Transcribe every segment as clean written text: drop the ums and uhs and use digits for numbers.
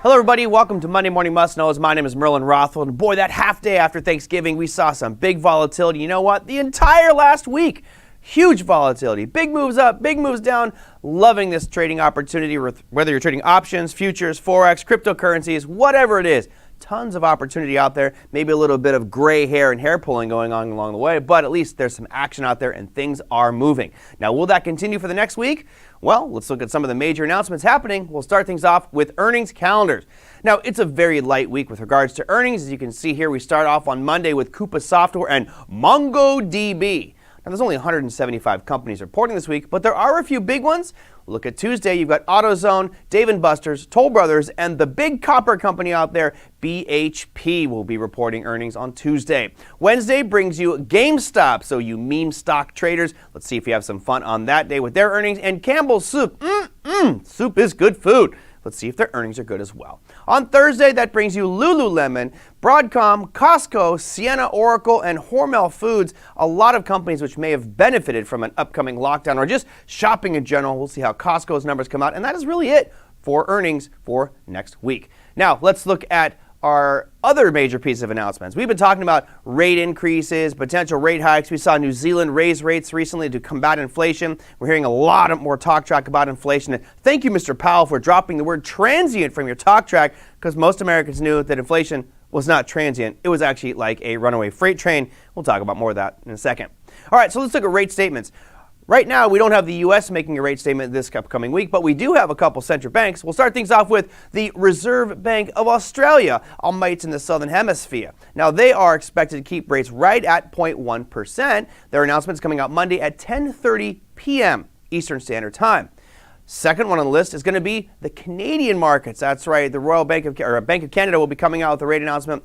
Hello, everybody. Welcome to Monday Morning Must Knows. My name is Merlin Rothfeld. And boy, that half day after Thanksgiving, we saw some big volatility. You know what? The entire last week, huge volatility. Big moves up, big moves down. Loving this trading opportunity, whether you're trading options, futures, Forex, cryptocurrencies, whatever it is. Tons of opportunity out there. Maybe a little bit of gray hair and hair pulling going on along the way, but at least there's some action out there and things are moving. Now, will that continue for the next week? Well, let's look at some of the major announcements happening. We'll start things off with earnings calendars. Now, it's a very light week with regards to earnings. As you can see here, we start off on Monday with Coupa Software and MongoDB. Now, there's only 175 companies reporting this week, but there are a few big ones. Look at Tuesday, you've got AutoZone, Dave & Buster's, Toll Brothers, and the big copper company out there, BHP, will be reporting earnings on Tuesday. Wednesday brings you GameStop, so you meme stock traders. Let's see if you have some fun on that day with their earnings. And Campbell's Soup. Soup is good food. Let's see if their earnings are good as well. On Thursday, that brings you Lululemon, Broadcom, Costco, Sienna, Oracle, and Hormel Foods. A lot of companies which may have benefited from an upcoming lockdown or just shopping in general. We'll see how Costco's numbers come out. And that is really it for earnings for next week. Now, let's look at our other major piece of announcements. We've been talking about rate increases, potential rate hikes. We saw New Zealand raise rates recently to combat inflation. We're hearing a lot more talk track about inflation. And thank you, Mr. Powell, for dropping the word transient from your talk track, because most Americans knew that inflation was not transient. It was actually like a runaway freight train. We'll talk about more of that in a second. All right, so let's look at rate statements. Right now, we don't have the U.S. making a rate statement this upcoming week, but we do have a couple central banks. We'll start things off with the Reserve Bank of Australia, all mates in the Southern Hemisphere. Now, they are expected to keep rates right at 0.1%. Their announcement's coming out Monday at 10:30 p.m. Eastern Standard Time. Second one on the list is going to be the Canadian markets. That's right, the Royal Bank of Canada will be coming out with a rate announcement.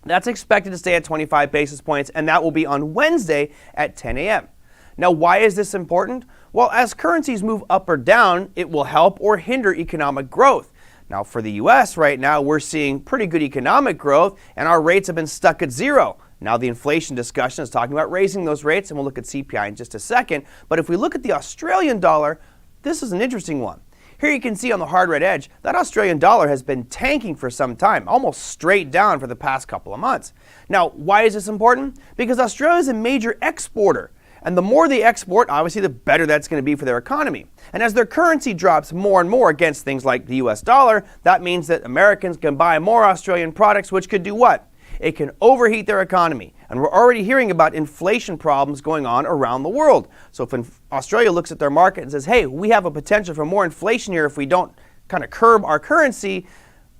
That's expected to stay at 25 basis points, and that will be on Wednesday at 10 a.m. Now, why is this important? Well, as currencies move up or down, it will help or hinder economic growth. Now, for the U.S. right now, we're seeing pretty good economic growth, and our rates have been stuck at zero. Now, the inflation discussion is talking about raising those rates, and we'll look at CPI in just a second. But if we look at the Australian dollar, this is an interesting one. Here you can see on the hard red edge, that Australian dollar has been tanking for some time, almost straight down for the past couple of months. Now, why is this important? Because Australia is a major exporter. And the more they export, obviously, the better that's going to be for their economy. And as their currency drops more and more against things like the US dollar, that means that Americans can buy more Australian products, which could do what? It can overheat their economy. And we're already hearing about inflation problems going on around the world. So if Australia looks at their market and says, hey, we have a potential for more inflation here if we don't kind of curb our currency,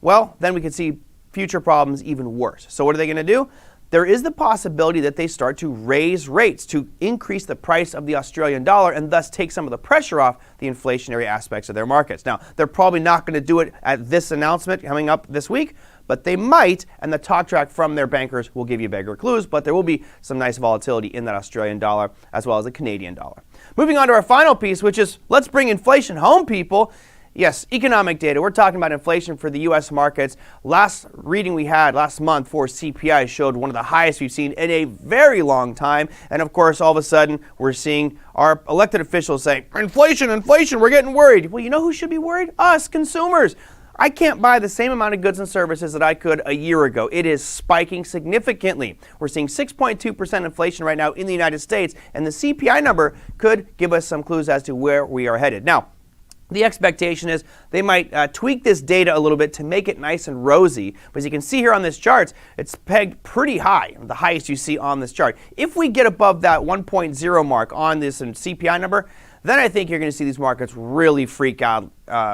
well, then we could see future problems even worse. So what are they going to do? There is the possibility that they start to raise rates to increase the price of the Australian dollar and thus take some of the pressure off the inflationary aspects of their markets. Now, they're probably not going to do it at this announcement coming up this week, but they might, and the talk track from their bankers will give you bigger clues, but there will be some nice volatility in that Australian dollar as well as the Canadian dollar. Moving on to our final piece, which is let's bring inflation home, people. Yes, economic data. We're talking about inflation for the U.S. markets. Last reading we had last month for CPI showed one of the highest we've seen in a very long time. And of course, all of a sudden, we're seeing our elected officials say, inflation, we're getting worried. Well, you know who should be worried? Us, consumers. I can't buy the same amount of goods and services that I could a year ago. It is spiking significantly. We're seeing 6.2% inflation right now in the United States, and the CPI number could give us some clues as to where we are headed. Now, the expectation is they might tweak this data a little bit to make it nice and rosy. But as you can see here on this chart, it's pegged pretty high, the highest you see on this chart. If we get above that 1.0 mark on this CPI number, then I think you're going to see these markets really freak out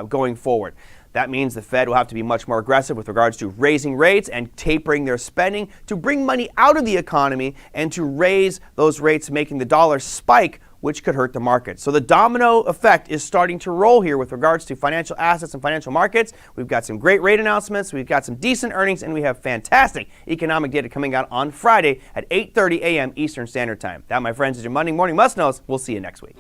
going forward. That means the Fed will have to be much more aggressive with regards to raising rates and tapering their spending to bring money out of the economy and to raise those rates, making the dollar spike, which could hurt the market. So the domino effect is starting to roll here with regards to financial assets and financial markets. We've got some great rate announcements, we've got some decent earnings, and we have fantastic economic data coming out on Friday at 8:30 a.m. Eastern Standard Time. That, my friends, is your Monday Morning Must Knows. We'll see you next week.